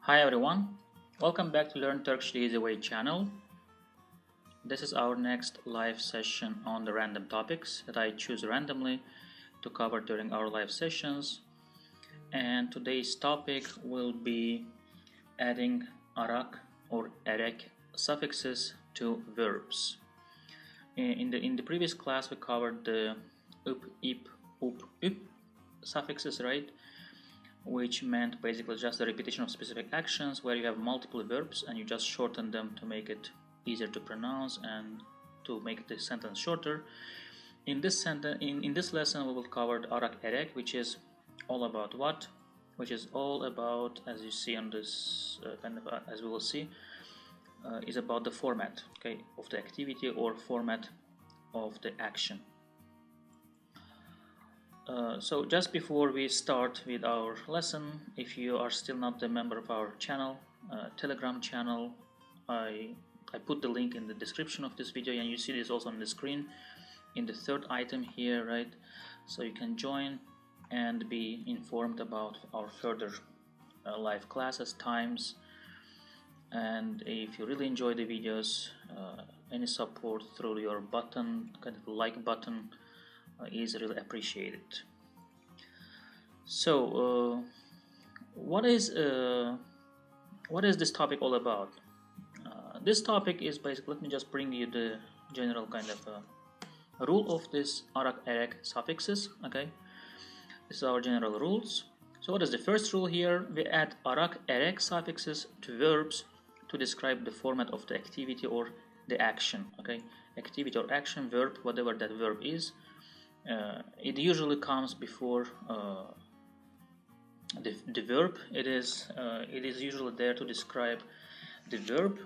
Hi everyone, welcome back to Learn Turkish the Easy Way channel. This is our next live session on the random topics that I choose randomly to cover during our live sessions. And today's topic will be adding arak or erek suffixes to verbs. In the previous class we covered the up, ip, up, suffixes, right? Which meant basically just the repetition of specific actions where you have multiple verbs and you just shorten them to make it easier to pronounce and to make the sentence shorter. In this lesson we will cover the arak erek, which is all about what? Which is all about, as you see on this as we will see, is about the format, okay, of the activity or format of the action. So just before we start with our lesson, if you are still not a member of our channel, Telegram channel, I put the link in the description of this video, and you see this also on the screen in the third item here, right? So you can join and be informed about our further live classes, times, and if you really enjoy the videos, any support through your button, kind of like button, is really appreciated. So what is this topic all about? This topic is basically, let me just bring you the general kind of rule of this arak erek suffixes. Okay, this is our general rules. So what is the first rule here? We add arak erek suffixes to verbs to describe the format of the activity or the action. Okay, activity or action, verb, whatever that verb is. It usually comes before the verb. It is usually there to describe the verb,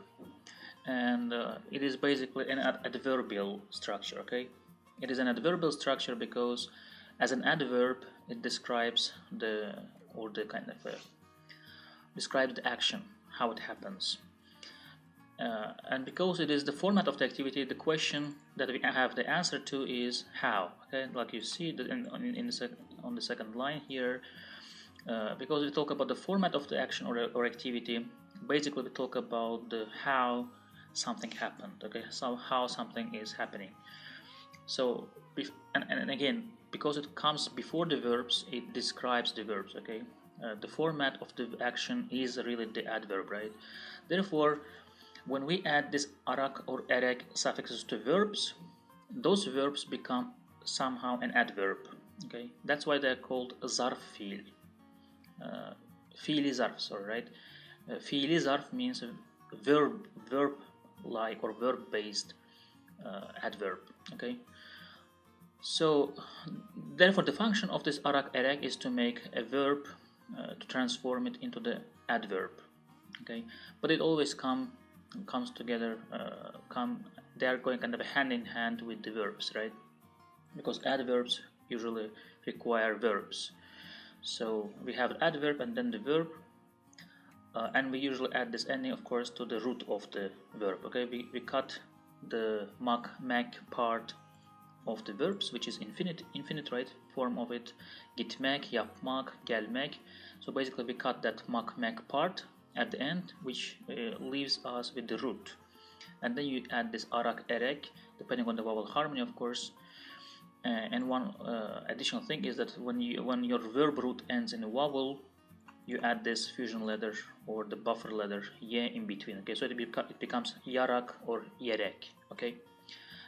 and it is basically an adverbial structure. Okay, it is an adverbial structure because as an adverb it describes describes the action, how it happens. And because it is the format of the activity, the question that we have the answer to is how. Okay, like you see that on the second line here, because we talk about the format of the action or activity, basically we talk about the how something happened. Okay, so how something is happening. So and again, because it comes before the verbs, it describes the verbs. Okay, the format of the action is really the adverb, right? Therefore, when we add this arak or erek suffixes to verbs, those verbs become somehow an adverb. Okay, that's why they're called zarf fiil. Fiili zarf, sorry, right? Fiili zarf means verb-like or verb-based adverb. Okay, so therefore the function of this arak erek is to make a verb, to transform it into the adverb. Okay, but it always comes together, they are going kind of hand in hand with the verbs, right? Because adverbs usually require verbs. So we have adverb and then the verb, and we usually add this ending, of course, to the root of the verb. Okay, we cut the mak part of the verbs, which is infinite, right, form of it, gitmek, yapmak, gelmek. So basically we cut that mak part at the end, which leaves us with the root, and then you add this arak erek depending on the vowel harmony, of course. And one additional thing is that when your verb root ends in a vowel, you add this fusion letter or the buffer letter ye in between. Okay, so it becomes yarak or yerek. Okay,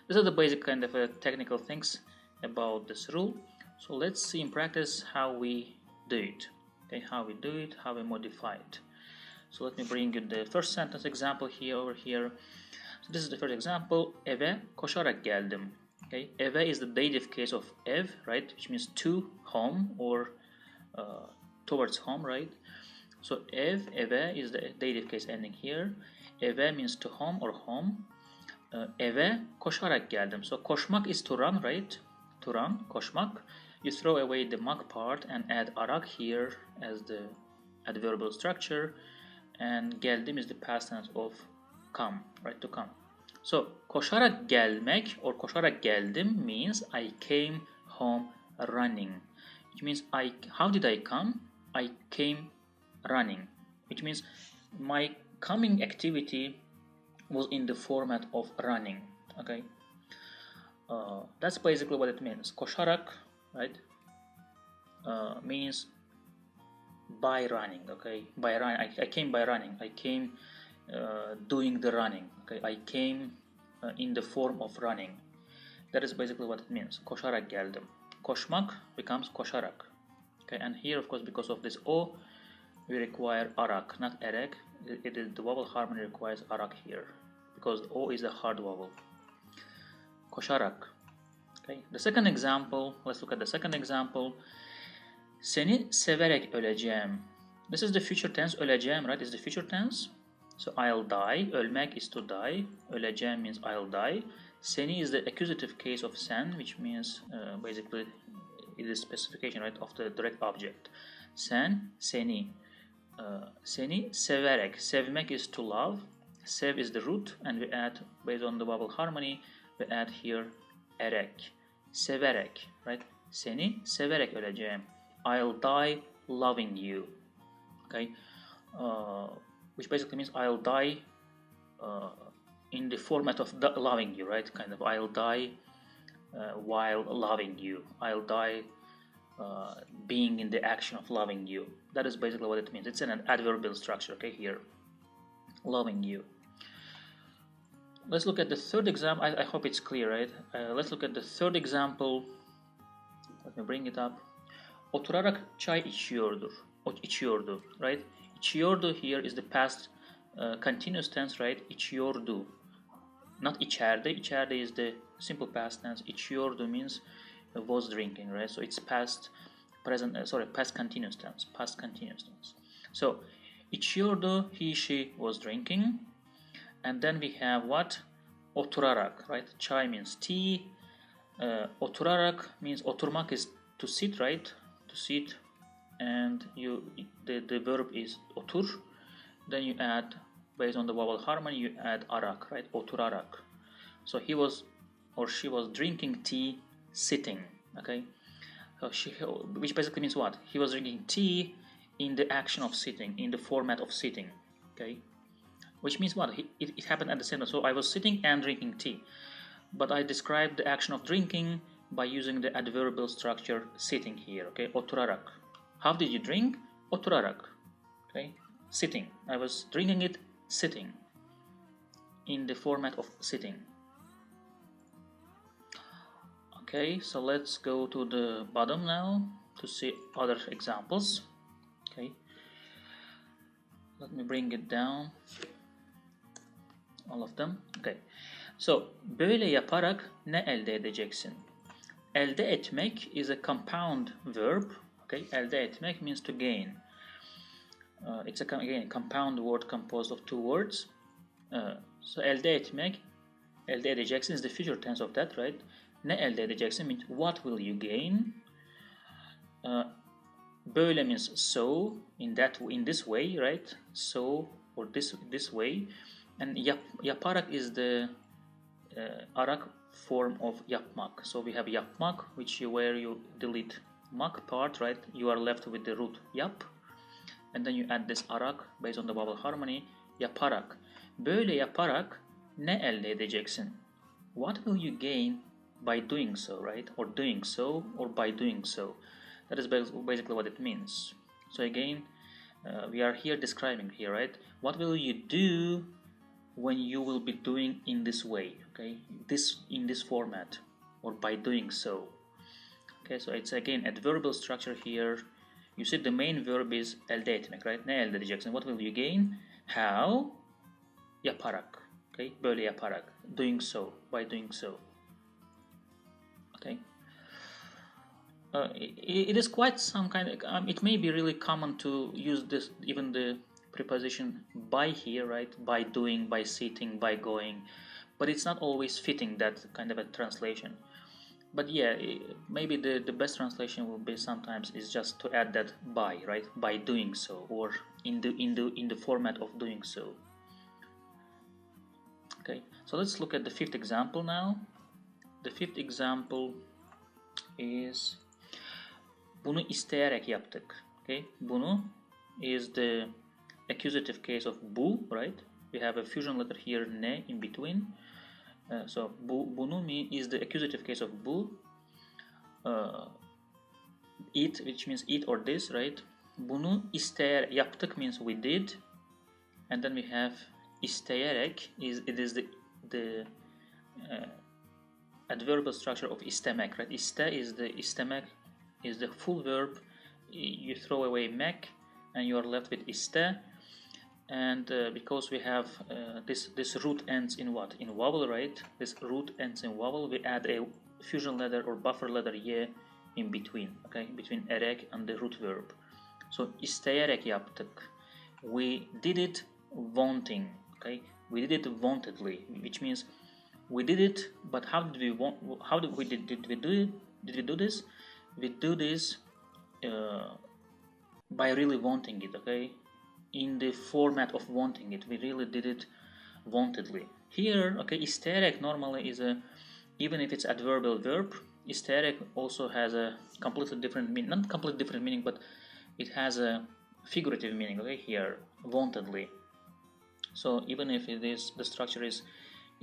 these are the basic kind of technical things about this rule. So let's see in practice how we do it. Okay, how we modify it. So let me bring you the first sentence example over here. So this is the first example. Eve koşarak geldim. Okay, eve is the dative case of ev, right, which means to, home, or towards home, right? So eve is the dative case ending here. Eve means to home or home. Eve koşarak geldim. So koşmak is to run, right? To run, koşmak. You throw away the mak part and add arak here as the adverbial structure. And geldim is the past tense of come, right, to come. So koşarak gelmek or koşarak geldim means I came home running, which means how did I come? I came running, which means my coming activity was in the format of running. Okay, that's basically what it means. Koşarak, right, means by running. Okay, by running, I came by running. I came doing the running. Okay, I came in the form of running. That is basically what it means. Koşarak geldim. Koşmak becomes koşarak. Okay, and here, of course, because of this o, we require arak, not erek. It is the vowel harmony requires arak here because o is a hard vowel. Koşarak. Okay. The second example. Let's look at the second example. Seni severek öleceğim. This is the future tense. Öleceğim, right? Is the future tense. So I'll die. Ölmek is to die. Öleceğim means I'll die. Seni is the accusative case of sen, which means basically it is specification, right, of the direct object. Sen, seni. Seni severek. Sevmek is to love. Sev is the root, and we add, based on the vowel harmony, we add here erek. Severek, right? Seni severek öleceğim. I'll die loving you. Okay, which basically means I'll die in the format of loving you, right? Kind of I'll die while loving you. I'll die being in the action of loving you. That is basically what it means. It's an adverbial structure, okay, here. Loving you. Let's look at the third example. I hope it's clear, right? Let's look at the third example. Let me bring it up. Oturarak çay içiyordu, right? İçiyordu here is the past continuous tense, right? İçiyordu. Not içerdi. İçerdi is the simple past tense. İçiyordu means was drinking, right? So it's past continuous tense. Past continuous tense. So içiyordu, he, she was drinking. And then we have what? Oturarak, right? Çay means tea. Oturarak means oturmak is to sit, right? To sit, and the verb is otur. Then you add, based on the vowel harmony, you add arak, right? Oturarak. So he was or she was drinking tea sitting. Okay, so which basically means what? He was drinking tea in the action of sitting, in the format of sitting. Okay, which means what? It happened at the same time. So I was sitting and drinking tea, but I described the action of drinking by using the adverbial structure sitting here. Okay, oturarak. How did you drink? Oturarak. Okay, sitting. I was drinking it sitting, in the format of sitting. Okay, so let's go to the bottom now to see other examples. Okay, let me bring it down, all of them. Okay, so böyle yaparak ne elde edeceksin? Elde etmek is a compound verb. Okay, elde etmek means to gain. It's again compound word composed of two words. So elde etmek, elde edeceksin is the future tense of that, right? Ne elde edeceksin means what will you gain? Böyle means so, in this way, right? So, or this way. And yaparak is the arak form of yapmak. So we have yapmak, where you delete mak part, right? You are left with the root yap, and then you add this arak based on the vowel harmony. Yaparak. Böyle yaparak ne elde edeceksin? What will you gain by doing so, right? Or doing so, or by doing so. That is basically what it means. So again, we are here describing here, right? What will you do when you will be doing in this way, okay? In this format, or by doing so. Okay, so it's again adverbial structure here. You see the main verb is elde etmek, right? Ne elde edeceksin? What will you gain? How? Yaparak. Okay, böyle yaparak. Doing so, by doing so. Okay. It is quite some kind of, it may be really common to use this, even the preposition by here, right? By doing, by sitting, by going, but it's not always fitting that kind of a translation. But yeah, maybe the best translation will be sometimes is just to add that by, right? By doing so, or in the format of doing so. Okay, so let's look at the fifth example now. The fifth example is bunu isteyerek yaptık. Okay, bunu is the accusative case of bu, right? We have a fusion letter here, ne, in between. So bunu is the accusative case of bu. It, which means it or this, right? Bunu yaptık means we did, and then we have isteyerek it is the adverbial structure of istemek, right? Istemek is the full verb. You throw away mek, and you are left with iste. And because we have this root ends in what? In vowel, right? This root ends in vowel. We add a fusion letter or buffer letter ye in between, okay? Between erek and the root verb. So isteyerek yaptık. We did it wanting, okay? We did it wantedly, which means we did it, but how did we want? How did we do it? Did we do this? We do this by really wanting it, okay? In the format of wanting it, we really did it wantedly. Here, okay, isteyerek normally is a, even if it's adverbial verb, isteyerek also has a completely different meaning, not completely different meaning, but it has a figurative meaning, okay, here, wantedly. So even if it is, the structure is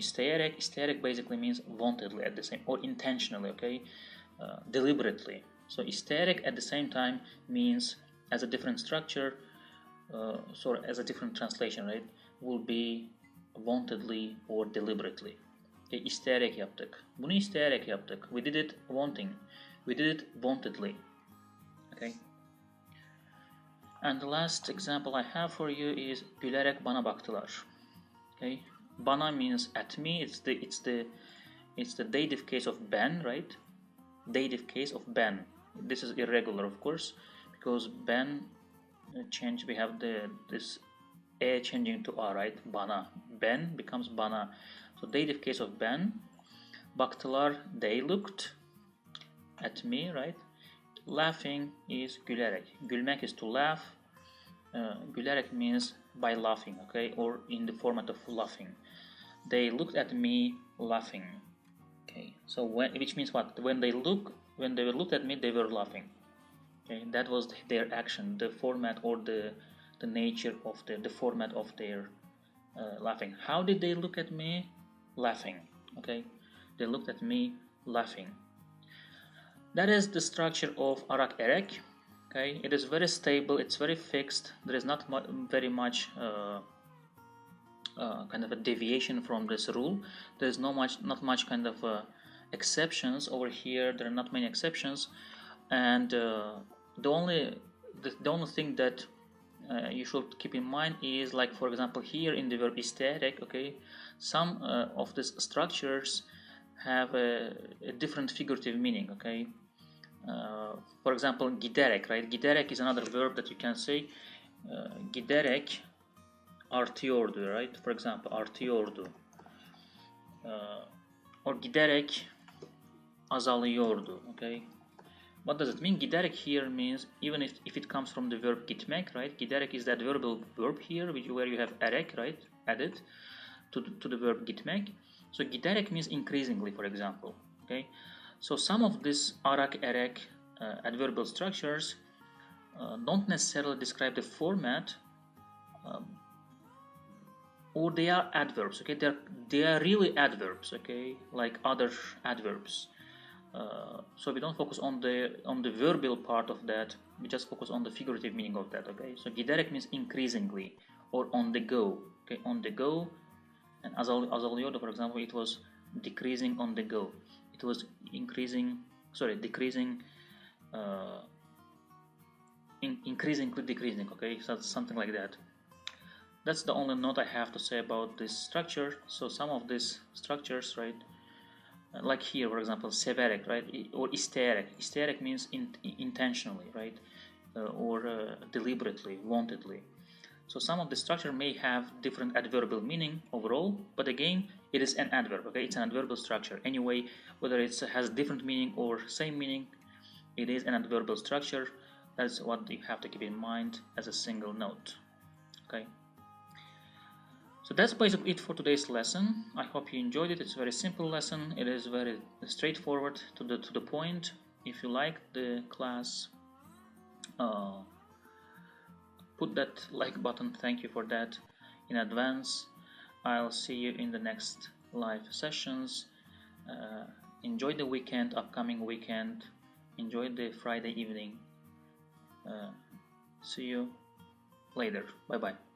isteyerek basically means wantedly at the same, or intentionally, okay, deliberately. So isteyerek at the same time means, as a different structure, as a different translation, right, will be wantedly or deliberately. Okay, isteyerek yaptık. Bunu isteyerek yaptık. We did it wanting. We did it wantedly. Okay. And the last example I have for you is gülerek bana baktılar. Okay. Bana means at me. It's the dative case of ben, right? Dative case of ben. This is irregular, of course, because ben change. We have this a changing to a, right? Bana. Ben becomes bana. So dative case of ben. Baktılar, they looked at me, right? Laughing is gülerek. Gülmek is to laugh. Gülerek means by laughing, okay, or in the format of laughing. They looked at me laughing. Okay, so which means what? When they looked at me, they were laughing. Okay, that was their action, the format or the nature of the format of their laughing. How did they look at me? Laughing. Okay, they looked at me laughing. That is the structure of arak erek. Okay, it is very stable. It's very fixed. There is not very much kind of a deviation from this rule. There is not much kind of exceptions over here. There are not many exceptions, and the only thing that you should keep in mind is, like, for example, here in the verb isteyerek, okay, some of these structures have a different figurative meaning, okay. For example, giderek, right? Giderek is another verb that you can say. Giderek artıyordu, right? For example, artıyordu. Or giderek azalıyordu, okay? What does it mean? Giderek here means, even if it comes from the verb gitmek, right? Giderek is the adverbial verb here, where you have erek, right, added to the verb gitmek. So giderek means increasingly, for example, okay? So some of these arak erek adverbial structures don't necessarily describe the format, or they are adverbs, okay? They are really adverbs, okay, like other adverbs. So we don't focus on the verbal part of that. We just focus on the figurative meaning of that, okay? So giderek means increasingly or on the go, okay? On the go, and azalıyordu, for example, it was decreasing on the go. It was decreasing, increasingly decreasing, okay? So something like that. That's the only note I have to say about this structure. So some of these structures, right, like here, for example, severek, right, or isteyerek. Isteyerek means intentionally, right, or deliberately, wantedly. So some of the structure may have different adverbial meaning overall, but again, it is an adverb, okay? It's an adverbial structure. Anyway, whether it has different meaning or same meaning, it is an adverbial structure. That's what you have to keep in mind as a single note, okay? So that's basically it for today's lesson. I hope you enjoyed it. It's a very simple lesson. It is very straightforward, to the point. If you like the class, put that like button. Thank you for that in advance. I'll see you in the next live sessions. Enjoy the weekend, upcoming weekend. Enjoy the Friday evening. See you later. Bye bye.